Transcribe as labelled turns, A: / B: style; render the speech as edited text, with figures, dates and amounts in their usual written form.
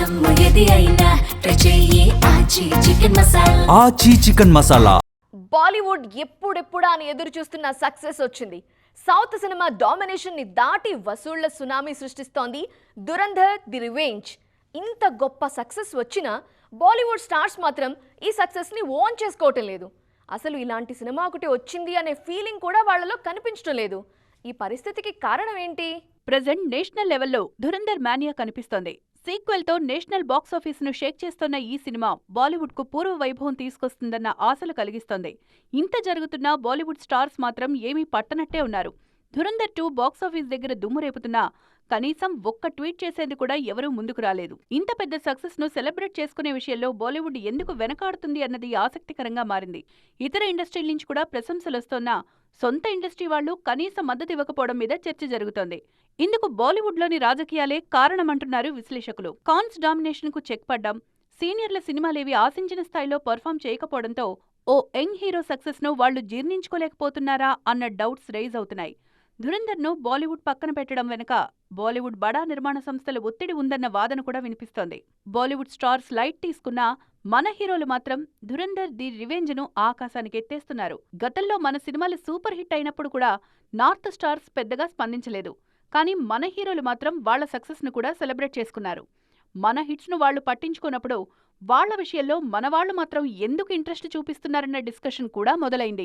A: జమ్ము ఏది అయినా ట్రై చెయ్యి ఆచి చికెన్ మసాలా.
B: ఆచి చికెన్ మసాలా.
C: బాలీవుడ్ ఎప్పుడెప్పుడా అని ఎదురు చూస్తున్న సక్సెస్ వచ్చింది. సౌత్ సినిమా డామినేషన్ ని దాటి వసూళ్ల సునామీ సృష్టిస్తోంది దురంధర్ ది రివెంజ్. ఇంత గొప్ప సక్సెస్ వచ్చినా బాలీవుడ్ స్టార్స్ మాత్రం ఈ సక్సెస్ ని ఓన్ చేసుకోవటం లేదు. అసలు ఇలాంటి సినిమా ఒకటి వచ్చింది అనే ఫీలింగ్ కూడా వాళ్ళలో కనిపించడం లేదు. ఈ పరిస్థితికి కారణం ఏంటి?
D: ప్రెజెంట్ నేషనల్ లెవెల్లో ధురంధర్ మానియా కనిపిస్తోంది. సీక్వెల్ తో నేషనల్ బాక్సాఫీస్ ను షేక్ చేస్తున్న ఈ సినిమా బాలీవుడ్ కు పూర్వ వైభవం తీసుకొస్తుందన్న ఆశలు కలిగిస్తోంది. ఇంత జరుగుతున్నా బాలీవుడ్ స్టార్స్ మాత్రం ఏమీ పట్టనట్టే ఉన్నారు. ధురంధర్ 2 బాక్సాఫీస్ దగ్గర దుమ్ము రేపుతున్నా కనీసం ఒక్క ట్వీట్ చేసేందుకు కూడా ఎవరూ ముందుకు రాలేదు. ఇంత పెద్ద సక్సెస్ ను సెలబ్రేట్ చేసుకునే విషయంలో బాలీవుడ్ ఎందుకు వెనకాడుతుంది అన్నది ఆసక్తికరంగా మారింది. ఇతర ఇండస్ట్రీల నుంచి కూడా ప్రశంసలొస్తోన్నా సొంత ఇండస్ట్రీ వాళ్లు కనీస మద్దతు ఇవ్వకపోవడం మీద చర్చ జరుగుతోంది. ఇందుకు బాలీవుడ్లోని రాజకీయాలే కారణమంటున్నారు విశ్లేషకులు. కాన్స్ డామినేషన్ కు చెక్ పడ్డం, సీనియర్ల సినిమాలేవి ఆశించిన స్థాయిలో పర్ఫామ్ చేయకపోవడంతో ఓ యంగ్ హీరో సక్సెస్ ను వాళ్లు జీర్ణించుకోలేకపోతున్నారా అన్న డౌట్స్ రైజ్ అవుతున్నాయి. ధురంధర్ ను బాలీవుడ్ పక్కన పెట్టడం వెనుక బాలీవుడ్ బడా నిర్మాణ సంస్థల ఒత్తిడి ఉందన్న వాదన కూడా వినిపిస్తోంది. బాలీవుడ్ స్టార్స్ లైట్ తీసుకున్నా మన హీరోలు మాత్రం ధురంధర్ ది రివెంజ్ ను ఆకాశానికి ఎత్తేస్తున్నారు. గతంలో మన సినిమాలు సూపర్ హిట్ అయినప్పుడు కూడా నార్త్ స్టార్స్ పెద్దగా స్పందించలేదు. కానీ మన హీరోలు మాత్రం వాళ్ల సక్సెస్ ను కూడా సెలబ్రేట్ చేసుకున్నారు. మన హిట్స్ ను వాళ్లు పట్టించుకున్నప్పుడు వాళ్ల విషయంలో మనవాళ్లు మాత్రం ఎందుకు ఇంట్రెస్ట్ చూపిస్తున్నారన్న డిస్కషన్ కూడా మొదలైంది.